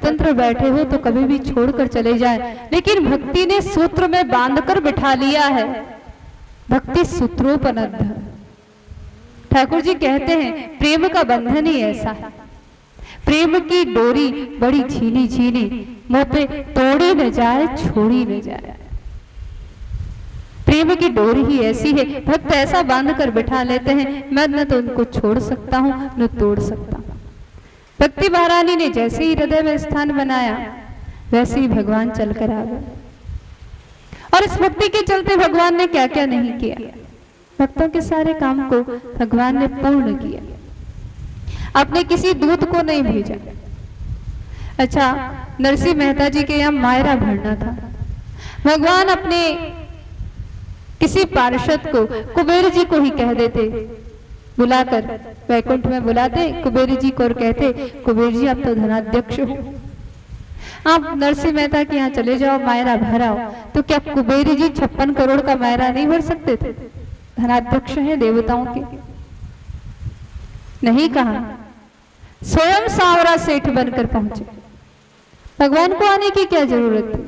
स्वतंत्र बैठे हो तो कभी भी छोड़कर चले जाए, लेकिन भक्ति ने सूत्र में बांधकर बिठा लिया है। भक्ति सूत्रोपनद्ध। ठाकुर जी कहते हैं प्रेम का बंधन ही ऐसा है, प्रेम की डोरी बड़ी झीली झीली, मुंह पे तोड़ी न जाए छोड़ी न जाए। प्रेम की डोरी ही ऐसी है, भक्त ऐसा बांध कर बिठा लेते हैं, मैं न तो उनको छोड़ सकता हूं न तोड़ सकता हूं। भक्ति महारानी ने जैसे ही हृदय में स्थान बनाया वैसे ही भगवान चलकर आ गए। और इस भक्ति के चलते भगवान ने क्या क्या नहीं किया, भक्तों के सारे काम को भगवान ने पूर्ण किया। आपने किसी दूत को नहीं भेजा। अच्छा, नरसिंह मेहता जी के यहाँ मायरा भरना था, भगवान अपने किसी पार्षद को, कुबेर जी को ही कह देते, बुलाकर वैकुंठ में बुलाते कुबेर जी को और कहते कुबेर जी आप तो धनाध्यक्ष हो, आप नरसिंह मेहता के यहाँ चले जाओ, मायरा भराओ। तो क्या कुबेर जी 56 करोड़ का मायरा नहीं भर सकते थे? धनाध्यक्ष हैं देवताओं के। नहीं कहा, स्वयं सांवरा सेठ बनकर पहुंचे। भगवान को आने की क्या जरूरत थी?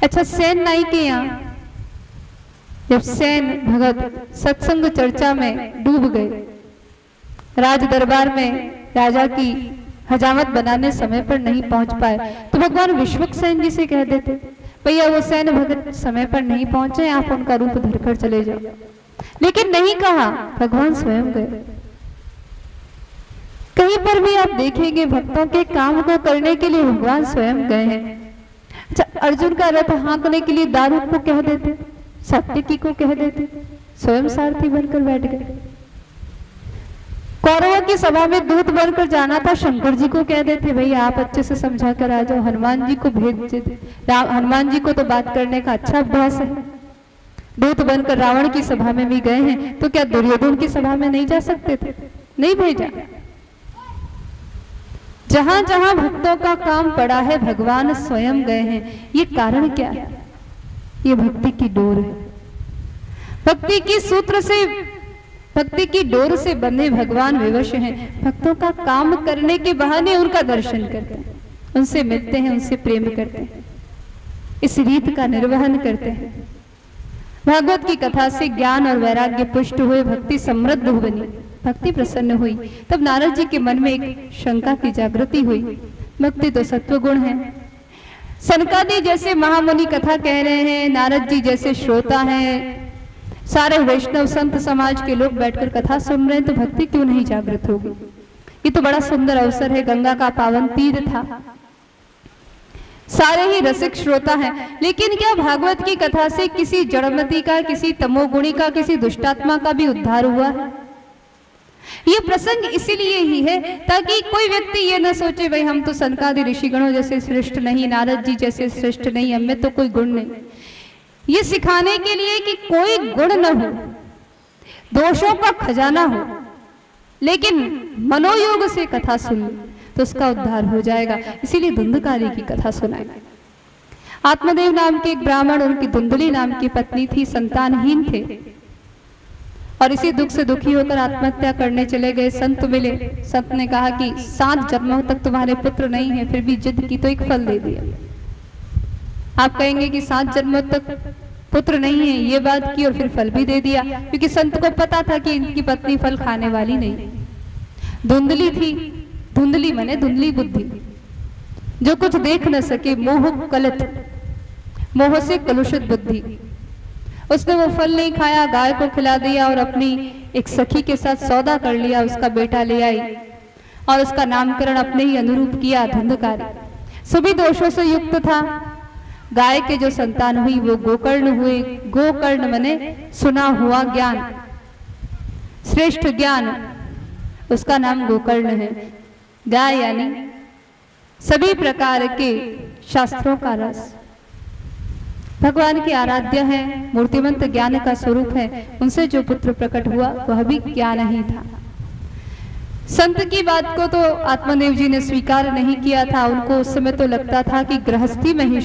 अच्छा, सेन नाई के यहाँ जब सेन भगत सत्संग चर्चा में डूब गए, राज दरबार में राजा की हजामत बनाने समय पर नहीं पहुंच पाए, तो भगवान विश्वक सेन जी से कह देते भैया वो सेन भगत समय पर नहीं पहुंचे, आप उनका रूप धरकर चले जाओ। लेकिन नहीं कहा, भगवान स्वयं गए। कहीं पर भी आप देखेंगे भक्तों के काम को करने के लिए भगवान स्वयं गए हैं। अच्छा, अर्जुन का रथ हाँकने के लिए दारूद को कह देते, सात्विकी को कह देते, स्वयं सारथी बनकर बैठ गए। कौरवों की सभा में दूत बनकर जाना था, शंकर जी को कह देते भैया आप अच्छे से समझा कर आ जाओ, हनुमान जी को भेज देते। हनुमान जी को तो बात करने का अच्छा अभ्यास है, दूत बनकर रावण की सभा में भी गए हैं, तो क्या दुर्योधन की सभा में नहीं जा सकते थे? नहीं भेजा। जहां जहां भक्तों का काम पड़ा है भगवान स्वयं गए हैं। ये कारण क्या है? ये भक्ति की डोर है। भक्ति की सूत्र से, भक्ति की डोर से बंधे भगवान विवश हैं। भक्तों का काम करने के बहाने उनका दर्शन करते हैं, उनसे मिलते हैं, उनसे प्रेम करते हैं, इस रीत का निर्वहन करते हैं। भागवत की कथा से ज्ञान और वैराग्य पुष्ट हुए, भक्ति समृद्ध बनी, भक्ति प्रसन्न हुई। तब नारद जी के मन में एक शंका की जागृति हुई, भक्ति तो सत्व गुण है। सनकादि जैसे महामुनि कथा कह रहे हैं, नारद जी जैसे श्रोता हैं, सारे वैष्णव संत समाज के लोग बैठकर कथा सुन रहे हैं, तो भक्ति क्यों नहीं जागृत होगी? ये तो बड़ा सुंदर अवसर है, गंगा का पावन तीर था, सारे ही रसिक श्रोता हैं। लेकिन क्या भागवत की कथा से किसी जड़मती का, किसी तमोगुणी का, किसी दुष्टात्मा का भी उद्धार हुआ है? ये प्रसंग इसीलिए ही है ताकि कोई व्यक्ति ये न सोचे भाई हम तो सनकादि ऋषिगणों जैसे श्रेष्ठ नहीं, नारद जी जैसे श्रेष्ठ नहीं, हमें तो कोई गुण नहीं। ये सिखाने के लिए कि कोई गुण न हो, दोषों का खजाना हो, लेकिन मनोयोग से कथा सुन तो उसका उद्धार हो जाएगा। इसीलिए धुंधकारी की कथा सुनाई। आत्मदेव नाम के एक ब्राह्मण, उनकी धुंधली नाम की पत्नी थी, संतानहीन थे और इसी दुख से दुखी होकर आत्महत्या करने चले गए। संत मिले, संत ने कहा कि 7 जन्मों तक तुम्हारे पुत्र नहीं है, फिर भी जिद की तो एक फल दे दिया। आप कहेंगे कि 7 जन्मों तक पुत्र नहीं है, ये बात की और फिर फल भी दे दिया, क्योंकि संत को पता था कि इनकी पत्नी फल खाने वाली नहीं, धुंधली थी। धुंधली माने धुंधली बुद्धि, जो कुछ देख न सके, मोह कलत, मोह से कलुषित बुद्धि। उसने वो फल नहीं खाया, गाय को खिला दिया और अपनी एक सखी के साथ सौदा कर लिया, उसका बेटा ले आई और उसका नामकरण अपने ही अनुरूप किया, धुंधकारी। सभी दोषों से युक्त था। गाय के जो संतान हुई वो गोकर्ण हुए। गोकर्ण माने सुना हुआ ज्ञान, श्रेष्ठ ज्ञान, उसका नाम गोकर्ण है। गाय यानी सभी प्रकार के शास्त्रों का रस, भगवान की आराध्य है, मूर्तिमंत ज्ञान का स्वरूप है। उनसे जो पुत्र प्रकट हुआ वह भी ज्ञान ही था। संत की बात को तो आत्मदेव जी ने स्वीकार नहीं किया था। उनको उस समय तो लगता था कि गृहस्थी में ही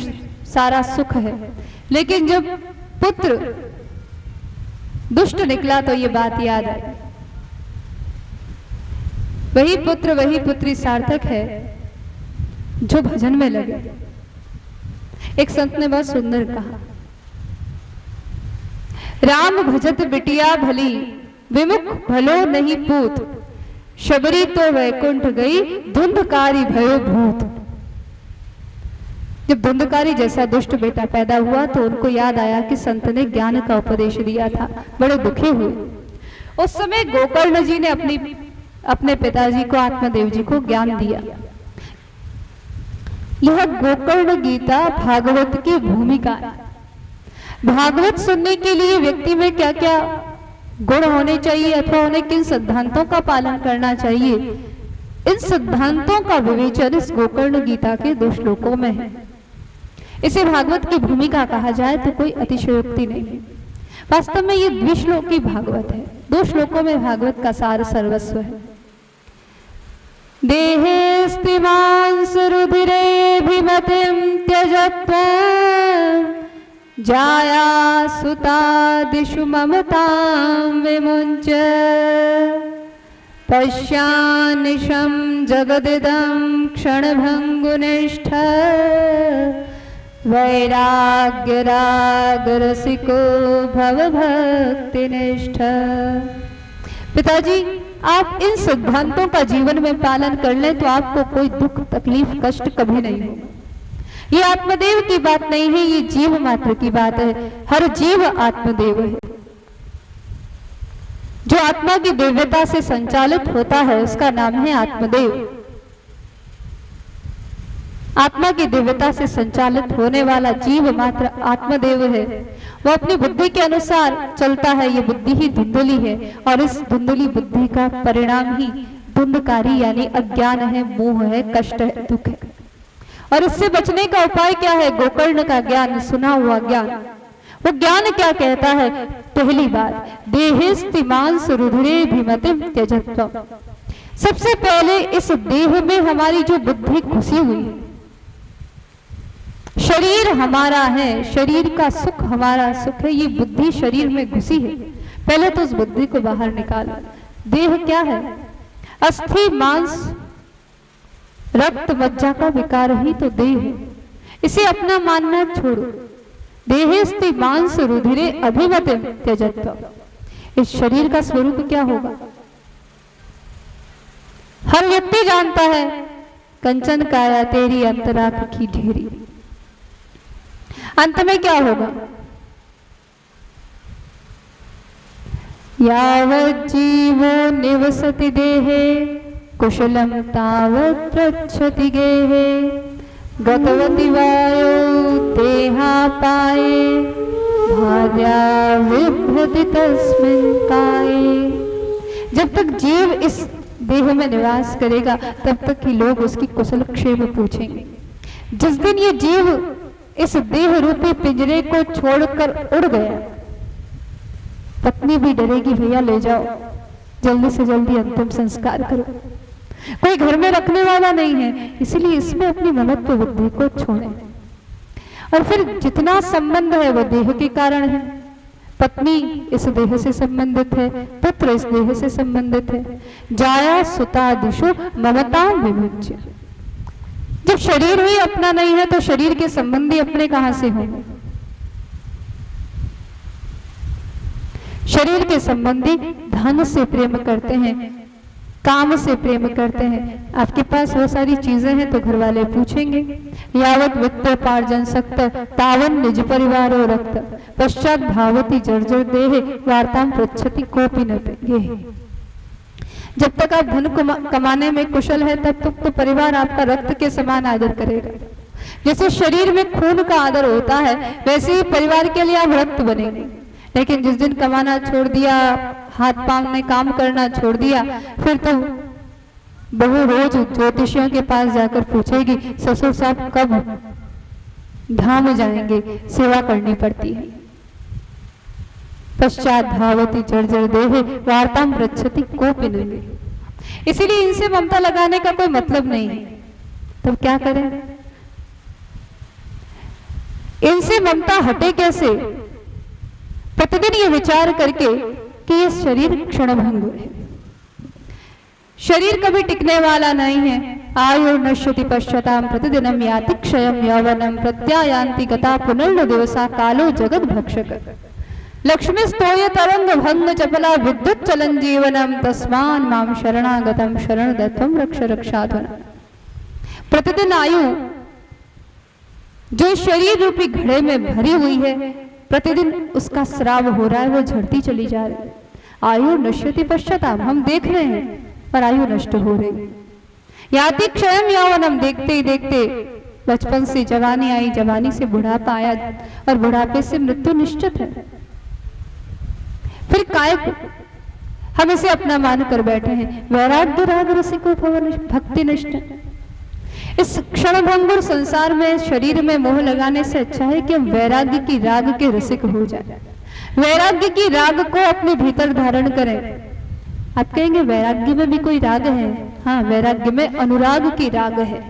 सारा सुख है, लेकिन जब पुत्र दुष्ट निकला तो ये बात याद आई, वही पुत्र वही पुत्री सार्थक है। जो भजन में लगे। एक संत ने बहुत सुंदर कहा, राम भजत बिटिया भली, विमुख भलो नहीं पूत, शबरी तो वैकुंठ गई, धुंधकारी भयो भूत। जब धुंधकारी जैसा दुष्ट बेटा पैदा हुआ तो उनको याद आया कि संत ने ज्ञान का उपदेश दिया था, बड़े दुखी हुए। उस समय गोकर्ण जी ने अपने पिताजी को, आत्मदेव जी को ज्ञान दिया। यह गोकर्ण गीता भागवत की भूमिका है। भागवत सुनने के लिए व्यक्ति में क्या क्या गुण होने चाहिए अथवा उन्हें किन सिद्धांतों का पालन करना चाहिए, इन सिद्धांतों का विवेचन इस गोकर्ण गीता के 2 श्लोकों में है। इसे भागवत की भूमिका कहा जाए तो कोई अतिशयोक्ति नहीं है। वास्तव में ये 2 श्लोकी भागवत है। 2 श्लोकों में भागवत का सार सर्वस्व है। देहेस्तिमांस रुधिरेभिमतिं त्यजत्वा, जाया सुतादिषु ममतां विमुञ्च, पश्यान्निशं जगदिदं क्षणभङ्गुनिष्ठ, वैराग्यरागरसिको भवभक्तिनिष्ठ। पिताजी, आप इन सिद्धांतों का जीवन में पालन कर लें तो आपको कोई दुख, तकलीफ, कष्ट कभी नहीं होगा। ये आत्मदेव की बात नहीं है, ये जीव मात्र की बात है। हर जीव आत्मदेव है। जो आत्मा की दिव्यता से संचालित होता है उसका नाम है आत्मदेव। आत्मा की दिव्यता से संचालित होने वाला जीव मात्र आत्मदेव है। वो अपनी बुद्धि के अनुसार चलता है। ये बुद्धि ही धुंधली है और इस धुंधली बुद्धि का परिणाम ही धुंधकारी यानी अज्ञान है, मोह है, कष्ट है, दुख है। और इससे बचने का उपाय क्या है? गोकर्ण का ज्ञान, सुना हुआ ज्ञान। वो ज्ञान क्या कहता है? पहली बात, देहेस्तिमांस रुधिरेभिमतिं त्यजत्वा। सबसे पहले इस देह में हमारी जो बुद्धि घुसी हुई है, शरीर हमारा है, शरीर का सुख हमारा सुख है, ये बुद्धि शरीर में घुसी है। पहले तो उस बुद्धि को बाहर निकालो। देह क्या है? अस्थि, मांस, रक्त, मज्जा का विकार ही तो देह है। इसे अपना मानना छोड़ो। देहेस्ति मांस रुधिरे अभिमतिं त्यजत्वा। इस शरीर का स्वरूप क्या होगा? हर व्यक्ति जानता है, कंचन काया तेरी अंतरात्म की ढेरी। अंत में क्या होगा? यावत् जीवो निवसति देहे, कुशलं तावत् पृच्छति गेहे, गतवति वायो देहापाये, भार्या बिभ्रति तस्मिन् काये। जब तक जीव इस देह में निवास करेगा तब तक ही लोग उसकी कुशल क्षेम पूछेंगे। जिस दिन ये जीव इस देह रूपी पिंजरे को छोड़कर उड़ गया, पत्नी भी डरेगी, भैया ले जाओ, जल्दी से जल्दी अंतिम संस्कार करो। कोई घर में रखने वाला नहीं है, इसलिए इसमें अपनी ममत्व बुद्धि को छोड़ें। और फिर जितना संबंध है वो देह के कारण है। पत्नी इस देह से संबंधित है, पुत्र इस देह से संबंधित है। जाया सुतादिषु ममतां विमुच्य। जब शरीर ही अपना नहीं है तो शरीर के संबंधी अपने कहां से होंगे? शरीर के संबंधी धन से प्रेम करते हैं, काम से प्रेम करते हैं। आपके पास बहुत सारी चीजें हैं तो घर वाले पूछेंगे, यावत वित्तोपार्जन सक्त तावन निज परिवारो रक्त, पश्चात धावती जर्जर देहे वार्तां पृच्छति कोपि न गेहे। जब तक आप धन कमाने में कुशल है तब तक तो परिवार आपका रक्त के समान आदर करेगा। जैसे शरीर में खून का आदर होता है वैसे ही परिवार के लिए आप रक्त बनेंगे। लेकिन जिस दिन कमाना छोड़ दिया, हाथ पांव में काम करना छोड़ दिया, फिर तो बहू रोज ज्योतिषियों के पास जाकर पूछेगी ससुर साहब कब धाम जाएंगे, सेवा करनी पड़ती है। पश्चात धावती जर्जर देहे वार्तां पृच्छति कोपि न गेहे। इसीलिए इनसे ममता लगाने का कोई मतलब नहीं है। तो क्या करें? इनसे ममता हटे कैसे? प्रतिदिन ये विचार करके कि ये शरीर क्षणभंगुर है, शरीर कभी टिकने वाला नहीं है, आयुर्नश्यति पश्यतां प्रतिदिनं याति क्षयं यौवनं प्रत्यायान्ति गता पुनर्न दिवसा कालो जगद भक्षक लक्ष्मी स्तोय तरंग भंग चपला विद्युत चलन जीवनम तस्मान माम शरणागतम शरण दत्तम रक्ष रक्षाधुना। प्रतिदिन आयु जो शरीर रूपी घड़े में भरी हुई है, प्रतिदिन उसका स्राव हो रहा है, वो झड़ती चली जा रही है। आयु नश्यति पश्चाताम, हम देख रहे हैं पर आयु नष्ट हो रही है। याति क्षयम यौवनम, देखते ही देखते बचपन से जवानी आई, जवानी से बुढ़ापा आया और बुढ़ापे से मृत्यु निश्चित है। फिर काय हम इसे अपना मान कर बैठे हैं। वैराग्य राग रसिको भवन भक्ति निष्ठ। इस क्षणभंगुर संसार में शरीर में मोह लगाने से अच्छा है कि हम वैराग्य की राग के रसिक हो जाए, वैराग्य की राग को अपने भीतर धारण करें। आप कहेंगे वैराग्य में भी कोई राग है? हाँ, वैराग्य में अनुराग की राग है।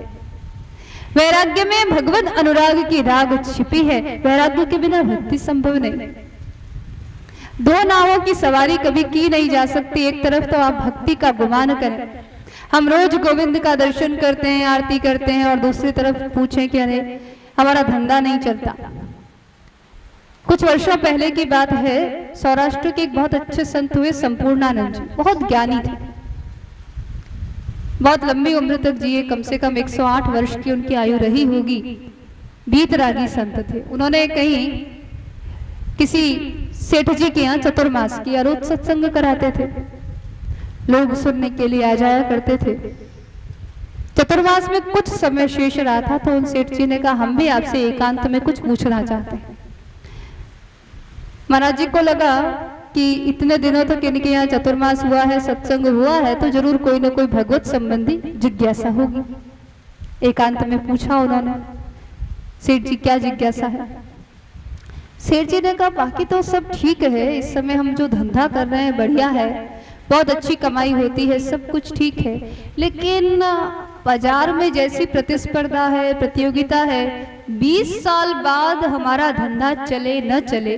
वैराग्य में भगवत अनुराग की राग छिपी है। वैराग्य के बिना भक्ति संभव नहीं। दो नावों की सवारी कभी की नहीं जा सकती। एक तरफ तो आप भक्ति का गुमान करें, हम रोज गोविंद का दर्शन करते हैं, आरती करते हैं, और दूसरी तरफ पूछें कि अरे हमारा धंधा नहीं चलता। कुछ वर्षों पहले की बात है, सौराष्ट्र के एक बहुत अच्छे संत हुए संपूर्णानंद जी, बहुत ज्ञानी थे, बहुत लंबी उम्र तक जिए, कम से कम 108 वर्ष की उनकी आयु रही होगी। बीतरागी संत थे। उन्होंने कहीं किसी सेठ जी के यहाँ चतुर्मास की रोज सत्संग कराते थे, लोग सुनने के लिए आ जाया करते थे। चतुर्मास में कुछ समय शेष रहा था तो उन सेठ जी ने कहा हम भी आपसे एकांत में कुछ पूछना चाहते हैं। महाराज जी को लगा कि इतने दिनों तक इनके यहाँ चतुर्मास हुआ है, सत्संग हुआ है, तो जरूर कोई न कोई भगवत संबंधी जिज्ञासा होगी। एकांत में पूछा उन्होंने, सेठ जी क्या जिज्ञासा है? सेठ जी ने कहा बाकी तो सब ठीक है, इस समय हम जो धंधा कर रहे हैं बढ़िया है, बहुत अच्छी कमाई होती है, सब कुछ ठीक है, लेकिन बाजार में जैसी प्रतिस्पर्धा है, प्रतियोगिता है, 20 साल बाद हमारा धंधा चले न चले,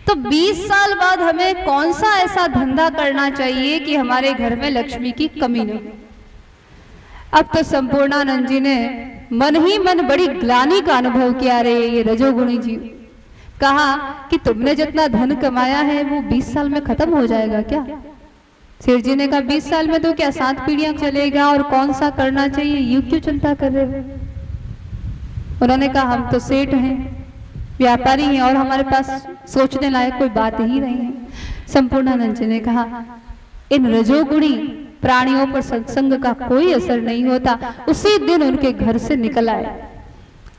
तो 20 साल बाद हमें कौन सा ऐसा धंधा करना चाहिए कि हमारे घर में लक्ष्मी की कमी न हो। अब तो संपूर्णानंद जी ने मन ही मन बड़ी ग्लानि का अनुभव किया। रे ये रजोगुणी जी, कहा कि तुमने जितना धन कमाया है वो 20 साल में खत्म हो जाएगा क्या? सेठ जी ने कहा 20 साल में तो क्या 7 पीढ़ियां चलेगा, और कौन सा करना चाहिए, यूं क्यों चिंता कर रहे हो? उन्होंने कहा हम तो सेठ हैं, व्यापारी हैं, और हमारे पास सोचने लायक कोई बात ही नहीं है। संपूर्णानंद जी ने कहा इन रजोगुणी प्राणियों पर सत्संग का कोई असर नहीं होता। उसी दिन उनके घर से निकल आए,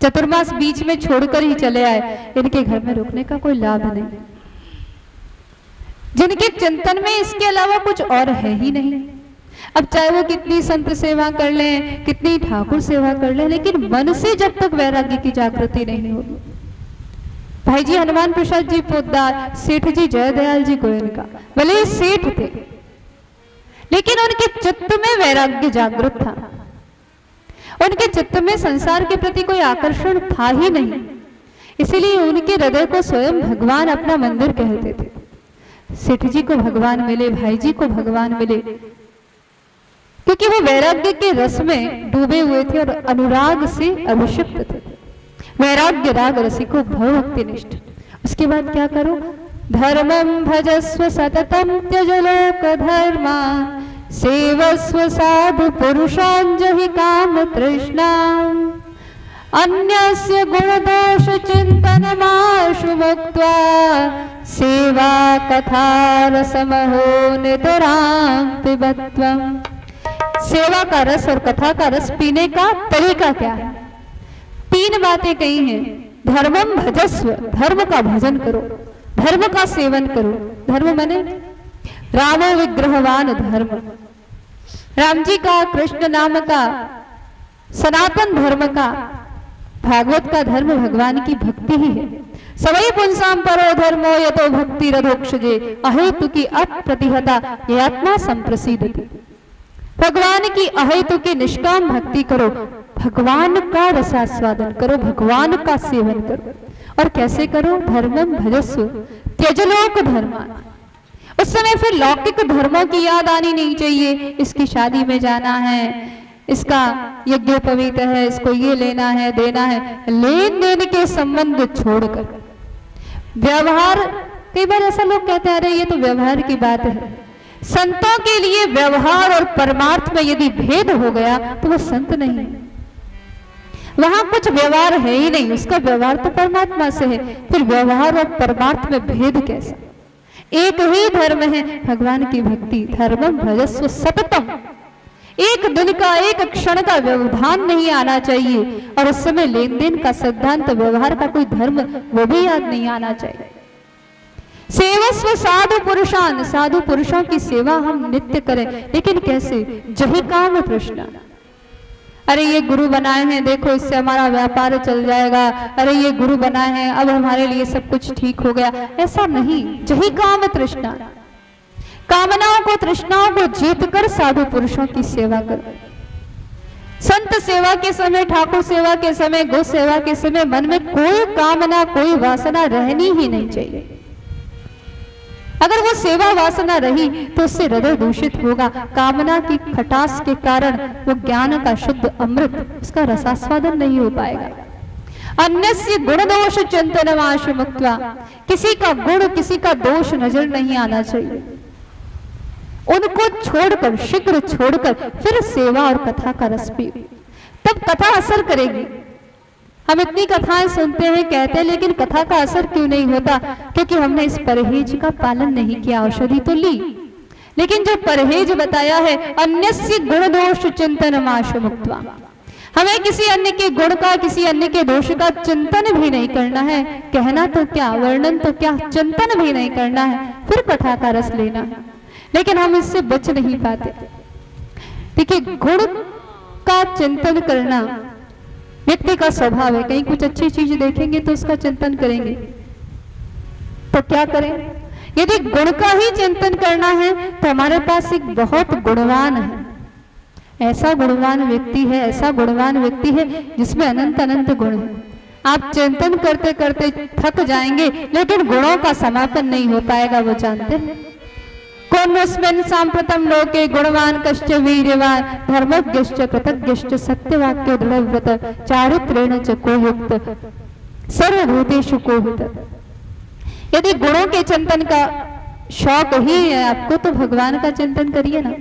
चतुर्मास बीच में छोड़कर ही चले आए। इनके घर में रुकने का कोई लाभ नहीं, जिनके चिंतन में इसके अलावा कुछ और है ही नहीं। अब चाहे वो कितनी संत सेवा कर लें, कितनी ठाकुर सेवा कर लें, लेकिन मन से जब तक वैराग्य की जागृति नहीं होगी। भाई जी हनुमान प्रसाद जी पोद्दार, सेठ जी जयदयाल जी गोयनका, भले सेठ थे लेकिन उनके चित्त में वैराग्य जागृत था। उनके चित्त में संसार के प्रति कोई आकर्षण था ही नहीं, इसीलिए उनके हृदय को स्वयं भगवान अपना मंदिर कहते थे। सेठ जी को भगवान मिले, भाई जी को भगवान मिले, क्योंकि वो वैराग्य के रस में डूबे हुए थे और अनुराग से अभिषिक्त थे। वैराग्य राग रसिको भक्ति निष्ठ। उसके बाद क्या करो? धर्मं भजस्व सततं त्यज लोक धर्मा सेवस्व साधु पुरुषान् जहि काम तृष्णा अन्यस्य गुणदोष चिंतनमाशु मुक्त्वा सेवा कथा रसमहो नितरां पिबत्वम्। सेवा का रस और कथा का रस पीने का तरीका क्या है? 3 बातें कही हैं। धर्मं भजस्व, धर्म का भजन करो, धर्म का सेवन करो। धर्म माने रामो विग्रहवान धर्म, राम जी का, कृष्ण नाम का, सनातन धर्म का, भागवत का धर्म भगवान की भक्ति ही है। सवै पुंसाम परो धर्मो यतो भक्ति रथोक्षजे अहेतु की अप्रतिहता ये आत्मा संप्रसिद्धति। भगवान की अहेतु की निष्काम भक्ति करो, भगवान का रसास्वादन करो, भगवान का सेवन करो। और कैसे करो? धर्मं भजस्व त्यजलोक धर्मा। उस समय फिर लौकिक धर्मों की याद आनी नहीं चाहिए। इसकी शादी में जाना है, इसका यज्ञोपवीत है, इसको ये लेना है देना है, लेन देन के संबंध छोड़कर व्यवहार, कई बार ऐसा लोग कहते हैं अरे ये तो व्यवहार की बात है। संतों के लिए व्यवहार और परमार्थ में यदि भेद हो गया तो वो संत नहीं है, वहां कुछ व्यवहार है ही नहीं, उसका व्यवहार तो परमात्मा से है, फिर व्यवहार और परमार्थ में भेद कैसा? एक ही धर्म है, भगवान की भक्ति, धर्मम भजस्व सततम। एक दिन का एक क्षण का व्यवधान नहीं आना चाहिए, और उस समय लेन देन का सिद्धांत, व्यवहार का कोई धर्म वो भी याद नहीं आना चाहिए। सेवस्व साधु पुरुषान, साधु पुरुषों की सेवा हम नित्य करें, लेकिन कैसे? जही काम तृष्णा। अरे ये गुरु बनाए हैं, देखो इससे हमारा व्यापार चल जाएगा, अरे ये गुरु बनाए हैं अब हमारे लिए सब कुछ ठीक हो गया, ऐसा नहीं। जही काम तृष्णा, कामनाओं को, तृष्णाओं को जीत कर साधु पुरुषों की सेवा करो। संत सेवा के समय, ठाकुर सेवा के समय, गौ सेवा के समय मन में कोई कामना, कोई वासना रहनी ही नहीं चाहिए। अगर वो सेवा वासना रही तो उससे हृदय दूषित होगा, कामना की खटास के कारण वो ज्ञान का शुद्ध अमृत, उसका रसास्वादन नहीं हो पाएगा। अन्यस्य गुण दोष चिंतनमाश मुक्त्वा, किसी का गुण, किसी का दोष नजर नहीं आना चाहिए। उनको छोड़कर, शीघ्र छोड़कर फिर सेवा और कथा का रस पी, तब कथा असर करेगी। हम इतनी कथाएं सुनते हैं, कहते हैं, लेकिन कथा का असर क्यों नहीं होता? क्योंकि हमने इस परहेज का पालन नहीं किया। औषधि तो ली, लेकिन जो परहेज बताया है, अन्यस्य गुण दोष चिंतनमाश मुक्त्वा, हमें किसी अन्य के गुण का, किसी अन्य के दोष का चिंतन भी नहीं करना है। कहना तो क्या, वर्णन तो क्या, चिंतन भी नहीं करना है, फिर कथा का रस लेना है। लेकिन हम इससे बच नहीं पाते। देखिए, गुण का चिंतन करना व्यक्ति का स्वभाव है। कहीं कुछ अच्छी चीज देखेंगे तो उसका चिंतन करेंगे, तो क्या करें? यदि गुण का ही चिंतन करना है तो हमारे पास एक बहुत गुणवान है, ऐसा गुणवान व्यक्ति है, ऐसा गुणवान व्यक्ति है जिसमें अनंत अनंत गुण है। आप चिंतन करते करते थक जाएंगे, लेकिन गुणों का समापन नहीं हो पाएगा। वो जानते हैं, कौनस्मिन् सांप्रतम लोके गुणवान कश्च वीर्यवान धर्मज्ञश्च कृतज्ञश्च सत्यवाक्यो दृढव्रत चारित्रेण च को युक्त सर्वभूतेषु को हित। यदि गुणों के चिंतन का शौक ही है आपको, तो भगवान का चिंतन करिए ना।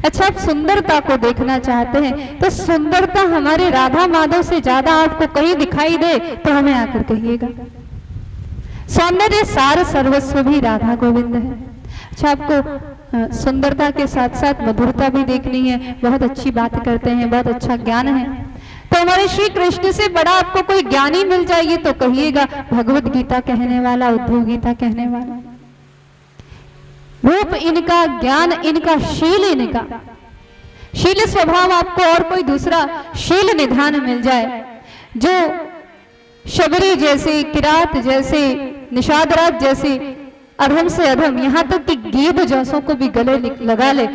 अच्छा, आप सुंदरता को देखना चाहते हैं तो सुंदरता हमारे राधा माधव से ज्यादा आपको कहीं दिखाई दे तो हमें आकर कहिएगा। सौंदर्य सार सर्वस्व भी राधा गोविंद है। अच्छा, आपको सुंदरता के साथ साथ मधुरता भी देखनी है, बहुत अच्छी बात करते हैं, बहुत अच्छा ज्ञान है, तो हमारे श्री कृष्ण से बड़ा आपको कोई ज्ञानी मिल जाइए तो कहिएगा भगवत गीता कहने वाला, उद्धव गीता कहने वाला। रूप इनका, ज्ञान इनका, शील इनका, शील स्वभाव आपको और कोई दूसरा शील निधान मिल जाए जो शबरी जैसे, किरात जैसे, निषादराज जैसे, अधम से अधम, यहां तक कि गीध जैसों को भी गले लगा ले,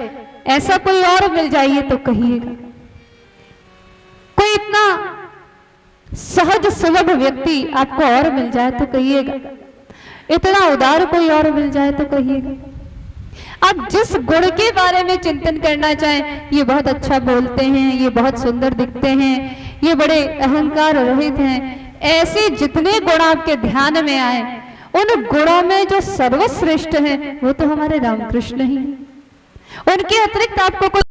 ऐसा कोई और मिल जाइए तो कहिएगा। कोई इतना सहज सुलभ व्यक्ति आपको और मिल जाए तो कहिएगा। इतना उदार कोई और मिल जाए तो कहिएगा। आप जिस गुण के बारे में चिंतन करना चाहें, ये बहुत अच्छा बोलते हैं, ये बहुत सुंदर दिखते हैं, ये बड़े अहंकार रहित हैं, ऐसे जितने गुण आपके ध्यान में आए, उन गुणों में जो सर्वश्रेष्ठ है वो तो हमारे रामकृष्ण ही। उनके अतिरिक्त आपको कोई